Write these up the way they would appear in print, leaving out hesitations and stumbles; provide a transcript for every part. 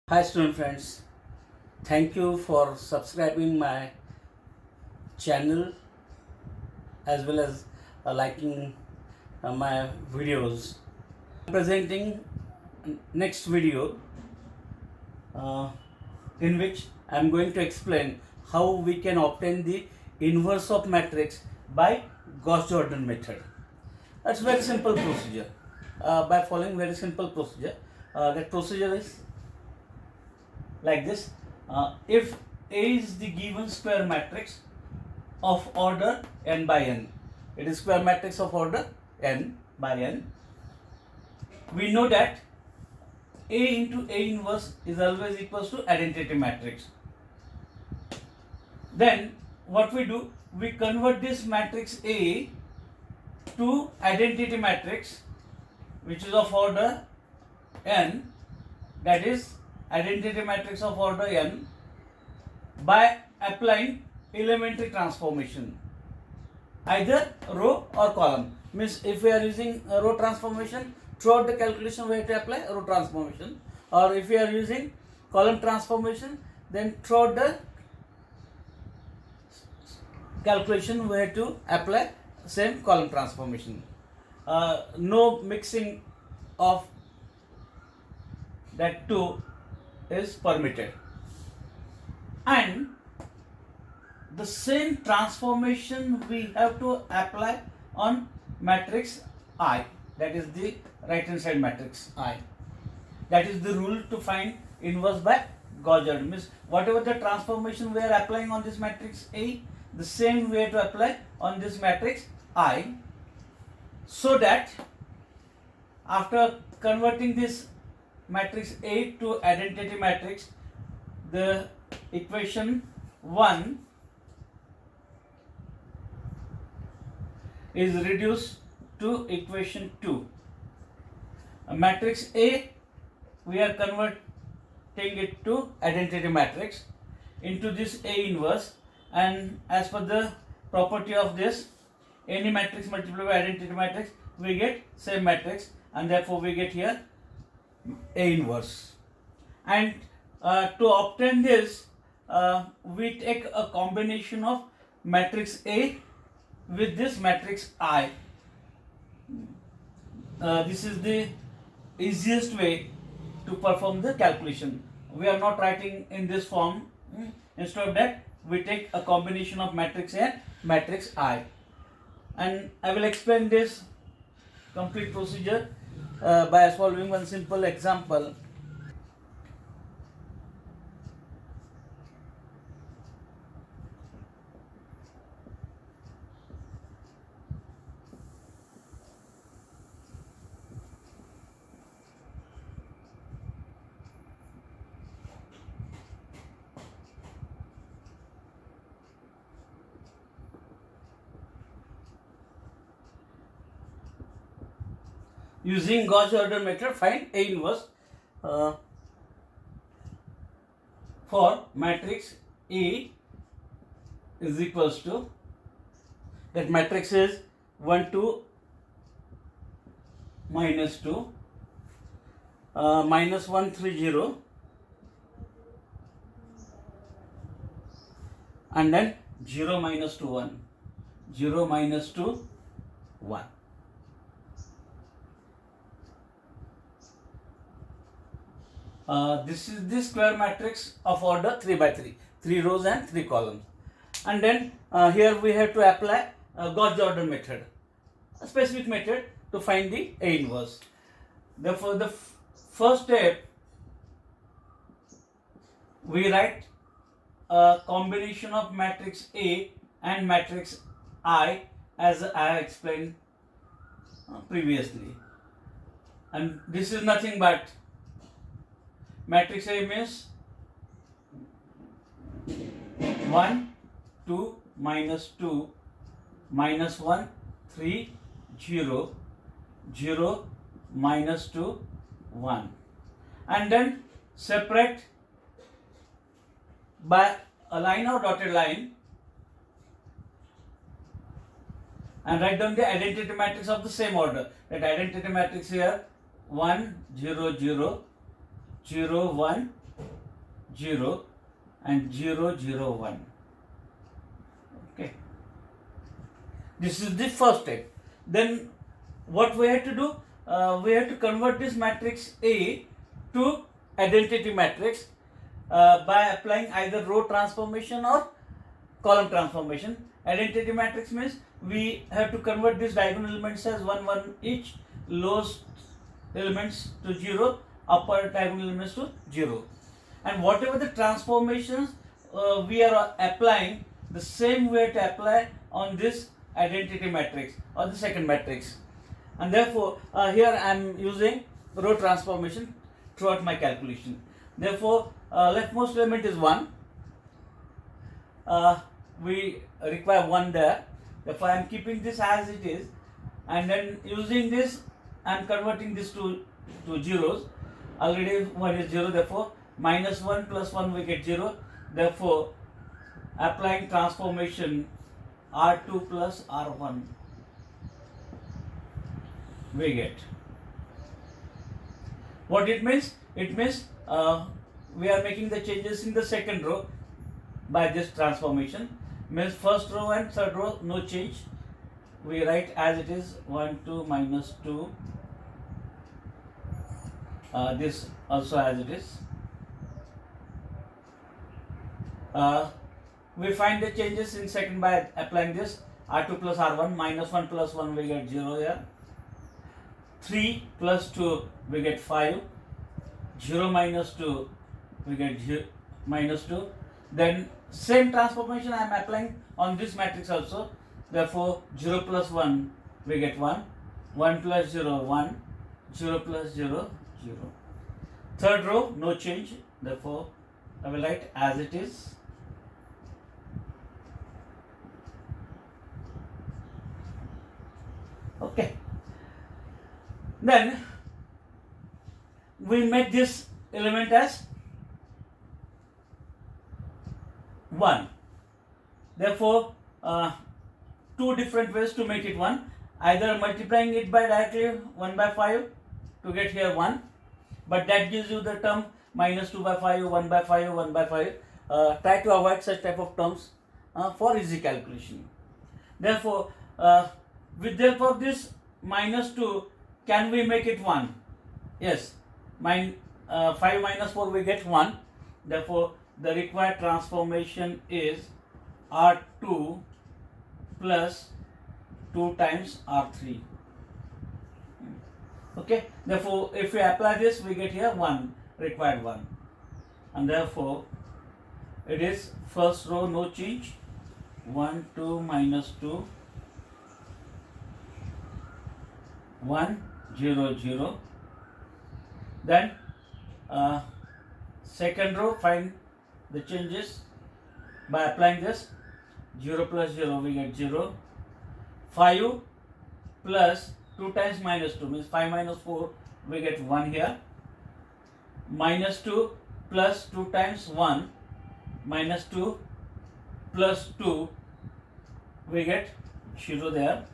Hi student friends, thank you for subscribing my channel as well as liking my videos. Presenting next video uh, in which I am going to explain how we can obtain the inverse of matrix by Gauss-Jordan method. That's very simple procedure. By following very simple procedure, that procedure is like this. If A is the given square matrix of order n by n, it is square matrix of order n by n, we know that A into A inverse is always equals to identity matrix. Then what we do, we convert this matrix A to identity matrix which is of order n, that is identity matrix of order n, by applying elementary transformation, either row or column. Means if we are using a row transformation, throughout the calculation we have to apply row transformation, or if we are using column transformation, then throughout the calculation we have to apply same column transformation. No mixing of that two is permitted, and the same transformation we have to apply on matrix I, that is the right hand side matrix I. That is the rule to find inverse by Gauss-Jordan. Means whatever the transformation we are applying on this matrix A, the same way to apply on this matrix I, so that after converting this matrix A to identity matrix, the equation 1 is reduced to equation 2. A matrix A, we are converting it to identity matrix into this A inverse, and as per the property of this, any matrix multiplied by identity matrix, we get same matrix, and therefore we get here A inverse. And to obtain this, we take a combination of matrix A with this matrix I. This is the easiest way to perform the calculation. We are not writing in this form. Instead of that, we take a combination of matrix A and matrix I. And I will explain this complete procedure by solving one simple example. Using Gauss-Jordan method, find A inverse for matrix A is equals to, that matrix is 1 2 minus 2 minus 1 3 0, and then 0 minus 2 1, 0 minus 2 1. This is the square matrix of order 3 by 3, 3 rows and 3 columns. And then here we have to apply Gauss-Jordan method, a specific method to find the A inverse. Therefore, the first step, we write a combination of matrix A and matrix I, as I have explained previously. And this is nothing but matrix A means 1 2 minus 2 minus 1 3 0 0 minus 2 1, and then separate by a line or dotted line and write down the identity matrix of the same order. That identity matrix here 1 0 0 0 1 0 and 0 0 1. Okay, this is the first step. Then what we have to do, we have to convert this matrix A to identity matrix by applying either row transformation or column transformation. Identity matrix means we have to convert these diagonal elements as 1 1 each, lowest elements to 0, upper diagonal elements to 0, and whatever the transformations we are applying, the same way to apply on this identity matrix or the second matrix. And therefore here I am using row transformation throughout my calculation. Therefore leftmost element is 1, we require 1 there, therefore I am keeping this as it is, and then using this I am converting this to zeros. Already 1 is 0, therefore minus 1 plus 1 we get 0, therefore applying transformation R2 plus R1 we get. What it means? It means we are making the changes in the second row by this transformation. Means first row and third row no change, we write as it is 1 2 minus 2, this also as it is. We find the changes in second by applying this R2 plus R1, minus 1 plus 1 we get 0 here, 3 plus 2 we get 5, 0 minus 2 we get minus 2. Then same transformation I am applying on this matrix also, therefore 0 plus 1 we get 1, 1 plus 0 1, 0 plus 0 0. Third row no change, therefore I will write as it is. Okay, then we make this element as 1. Therefore two different ways to make it 1, either multiplying it by directly 1 by 5 to get here 1, but that gives you the term minus 2 by 5, 1 by 5, 1 by 5. Try to avoid such type of terms for easy calculation. Therefore with the help of this minus 2, can we make it 1? Yes, 5 minus 4 we get 1, therefore the required transformation is R2 plus 2 times R3. Okay, therefore if we apply this we get here 1, required 1, and therefore it is first row no change, 1 2 minus 2, 1 0 0. Then second row find the changes by applying this 0 plus 0 we get 0, 5 plus 2 times minus 2 means 5 minus 4 we get 1 here, minus 2 plus 2 times 1 minus 2 plus 2 we get 0 there.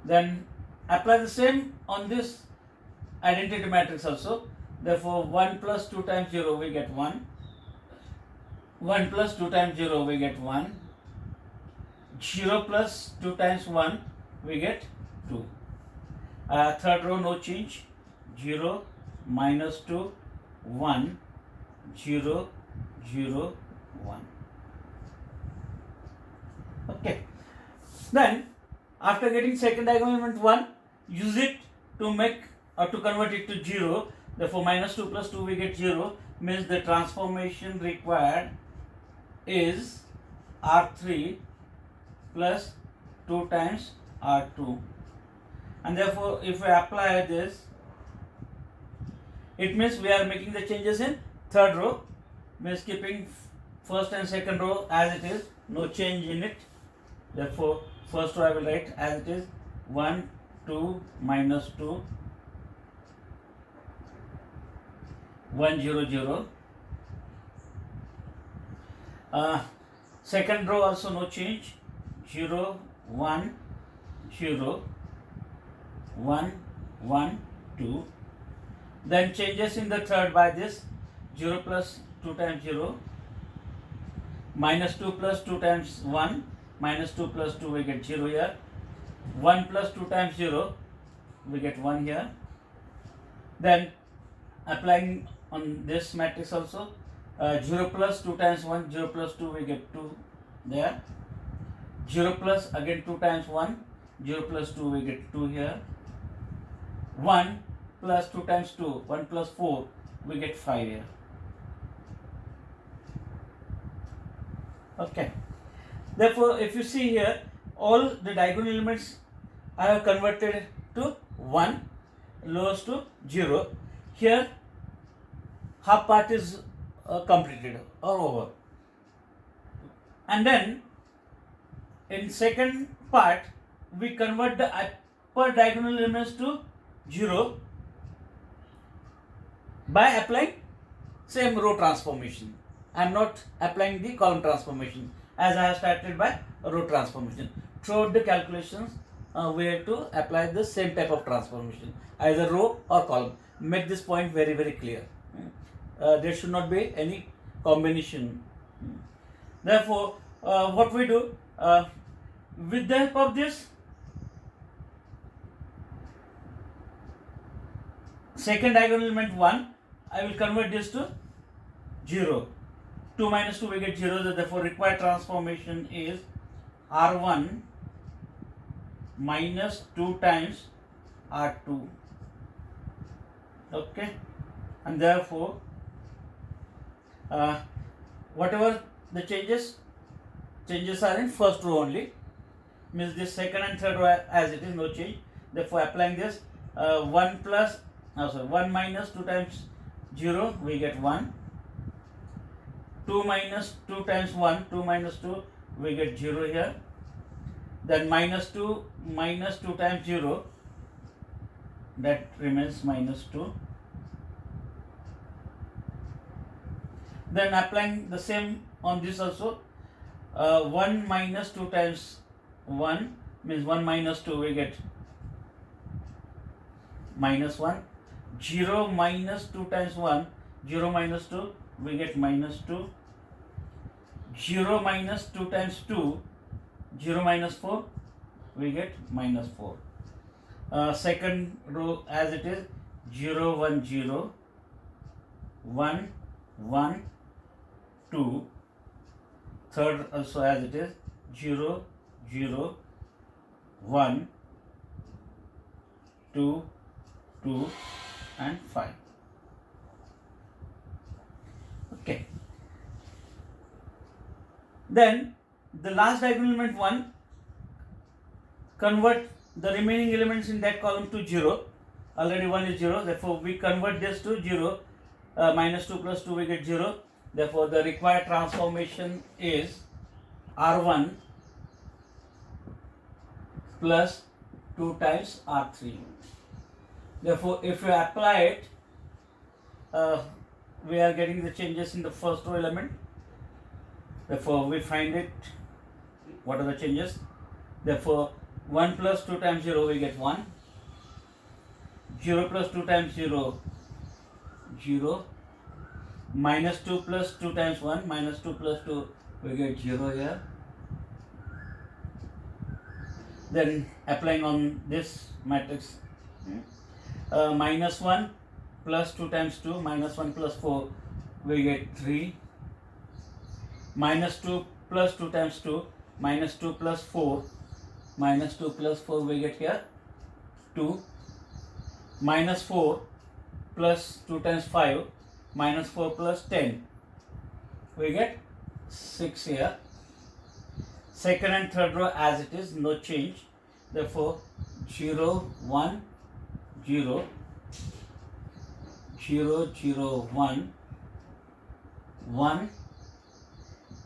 Then apply the same on this identity matrix also, therefore 1 plus 2 times 0 we get 1, 1 plus 2 times 0 we get 1, 0 plus 2 times 1 we get 2. Third row no change, 0 minus 2 1 0 0 1. Okay, then after getting second diagonal element 1, use it to make or to convert it to 0, therefore minus 2 plus 2 we get 0, means the transformation required is R3 plus 2 times R2, and therefore if we apply this, it means we are making the changes in third row, means keeping first and second row as it is, no change in it. Therefore first row I will write as it is, 1 2 minus 2 1 0 0. Second row also no change, 0 1 0 1 1 2. Then changes in the third by this 0 plus 2 times 0, minus 2 plus 2 times 1, minus 2 plus 2 we get 0 here, 1 plus 2 times 0 we get 1 here. Then applying on this matrix also, 0 plus 2 times 1, 0 plus 2 we get 2 there, 0 plus again 2 times 1, 0 plus 2 we get 2 here, 1 plus 2 times 2, 1 plus 4 we get 5 here. Okay. Therefore, if you see here, all the diagonal elements I have converted to 1, lowest to 0. Here, half part is completed or over. And then, in second part, we convert the upper diagonal elements to 0 by applying same row transformation. I am not applying the column transformation, as I have started by row transformation. Throughout the calculations, we have to apply the same type of transformation, either row or column. Make this point very, very clear. There should not be any combination. Therefore, what we do, with the help of this second diagonal element 1, I will convert this to 0. 2 minus 2 we get 0, therefore required transformation is R1 minus 2 times R2. Okay, and therefore whatever the changes are in first row only, means this second and third row as it is, no change. Therefore applying this 1 minus 2 times 0 we get 1, 2 minus 2 times 1, 2 minus 2 we get 0 here, then minus 2 times 0, that remains minus 2. Then applying the same on this also, 1 minus 2 times 1 means 1 minus 2 we get minus 1, 0 minus 2 times 1, 0 minus 2 we get minus 2, 0 minus 2 times 2, 0 minus 4 we get minus 4. Second row as it is, 0 1 0, 1 1 2, third also as it is, 0 0 1 2 2 and 5. Okay. Then the last diagonal element 1, convert the remaining elements in that column to 0. Already 1 is 0, therefore we convert this to 0. Minus 2 plus 2 we get 0. Therefore the required transformation is R1 plus 2 times R3. Therefore if you apply it, we are getting the changes in the first row element. Therefore we find it, what are the changes. Therefore 1 plus 2 times 0 we get 1, 0 plus 2 times 0 0, minus 2 plus 2 times 1, minus 2 plus 2 we get 0 here. Then applying on this matrix, minus 1 plus 2 times 2, minus 1 plus 4 we get 3, minus 2 plus 2 times 2, minus 2 plus 4, minus 2 plus 4 we get here 2, minus 4 plus 2 times 5, minus 4 plus 10 we get 6 here. Second and third row as it is, no change. Therefore 0 1 0 0 0 1 1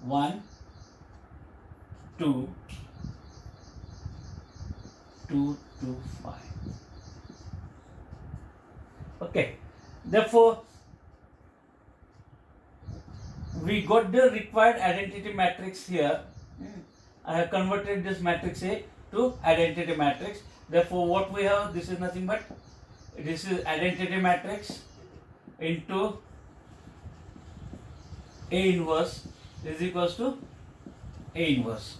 1 2 2 2 5. Okay, therefore we got the required identity matrix here. I have converted this matrix A to identity matrix. Therefore what we have, this is nothing but, this is identity matrix into A inverse is equals to A inverse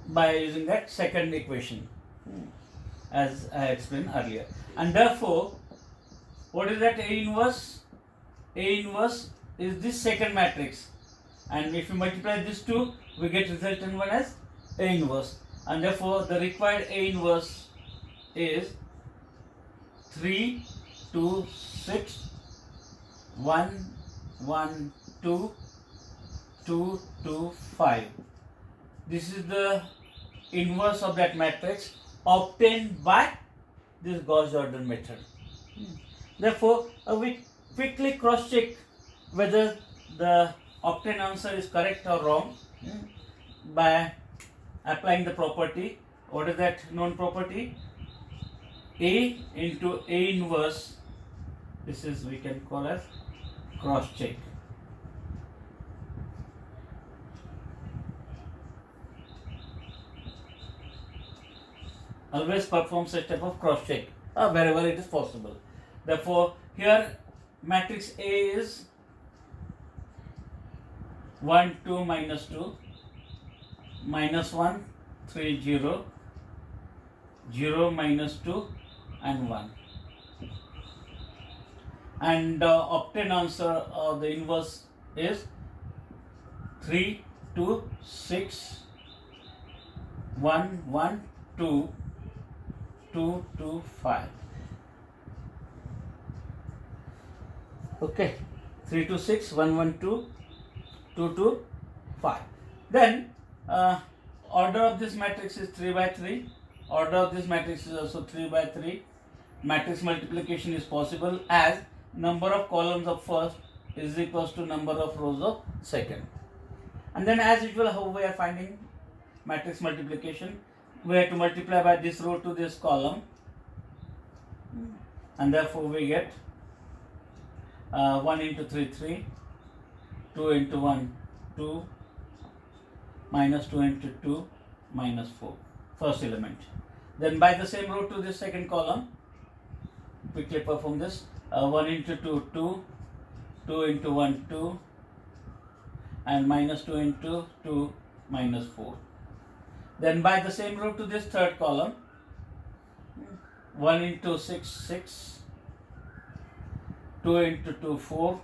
by using that second equation as I explained earlier. And therefore, what is that A inverse? A inverse is this second matrix, and if you multiply these two, we get resultant one as A inverse, and therefore the required A inverse is 3, 2, 6, 1, 1, 2, 2, 2, 5. This is the inverse of that matrix obtained by this Gauss-Jordan method. Therefore, we quickly cross-check whether the obtained answer is correct or wrong by applying the property. What is that known property? A into A inverse. This is we can call as cross-check. Always perform such type of cross-check wherever it is possible. Therefore, here matrix A is 1, 2, minus 2, minus 1, 3, 0, 0, minus 2, and 1. And obtained answer of the inverse is 3, 2, 6, 1, 1, 2, 2, 2, 5. Okay, 3, 2, 6, 1, 1, 2, 2, 2, 5. Then order of this matrix is 3 by 3. Order of this matrix is also 3 by 3. Matrix multiplication is possible as number of columns of first is equals to number of rows of second. And then as usual, how we are finding matrix multiplication? We have to multiply by this row to this column, and therefore we get 1 into 3, 3, 2 into 1, 2, minus 2 into 2, minus 4, first element. Then by the same row to this second column, quickly perform this, 1 into 2, 2, 2 into 1, 2, and minus 2 into 2, minus 4. Then by the same row to this third column, 1 into 6, 6, 2 into 2, 4,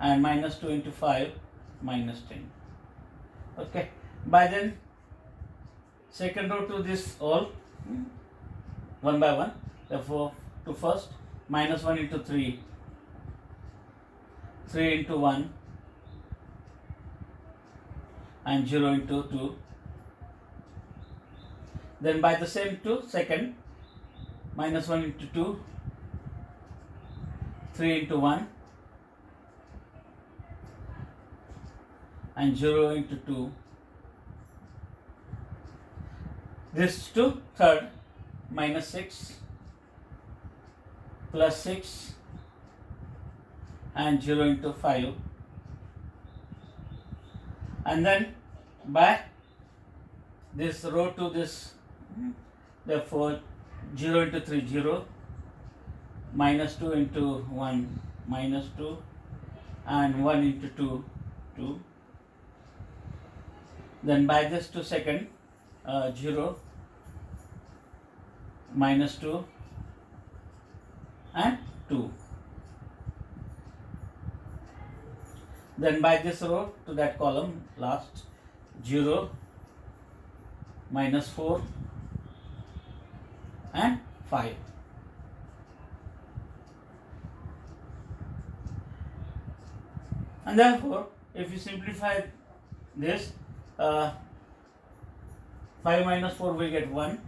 and minus 2 into 5, minus 10. Okay, by then second row to this all, one by one, therefore to first, minus 1 into 3, 3 into 1, and 0 into 2. Then by the same to second, minus 1 into 2, 3 into 1, and 0 into 2. This to third, minus 6, plus 6, and 0 into 5. And then by this row to this, therefore 0 into 3, 0, minus 2 into 1, minus 2, and 1 into 2, 2. Then by this to second, 0, minus 2, and 2. Then by this row to that column, last, 0, minus 4, and 5. And therefore, if you simplify this, 5 minus 4 we get 1,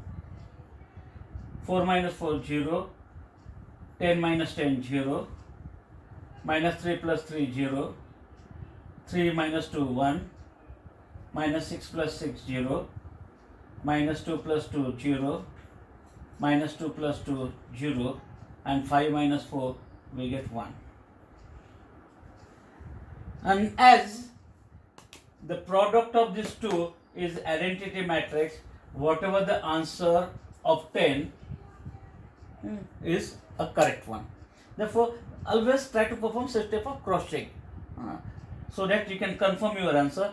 4 minus 4, 0, 10 minus 10, 0, minus 3 plus 3, 0, 3 minus 2, 1, minus 6 plus 6, 0, minus 2 plus 2, 0, minus 2 plus 2, 0, and 5 minus 4, we get 1. And as the product of these two is identity matrix, whatever the answer obtained is a correct one. Therefore, always try to perform such type of cross check, so that you can confirm your answer.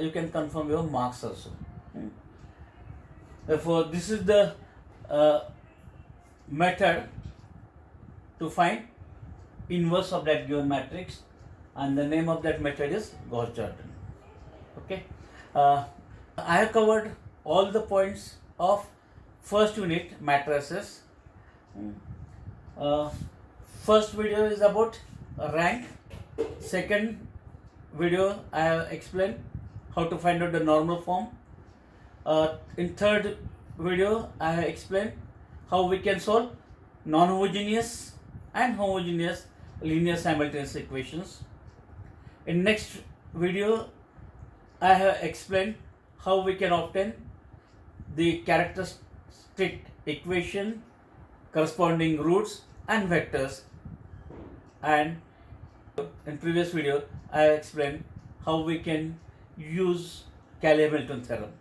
You can confirm your marks also. Therefore, this is the method to find inverse of that given matrix, and the name of that method is Gauss-Jordan. Okay, I have covered all the points of first unit matrices. First video is about rank. Second video I have explained how to find out the normal form. In third video I have explained how we can solve non-homogeneous and homogeneous linear simultaneous equations. In next video I have explained how we can obtain the characteristic equation, corresponding roots and vectors, and in previous video I have explained how we can use Cayley-Hamilton theorem.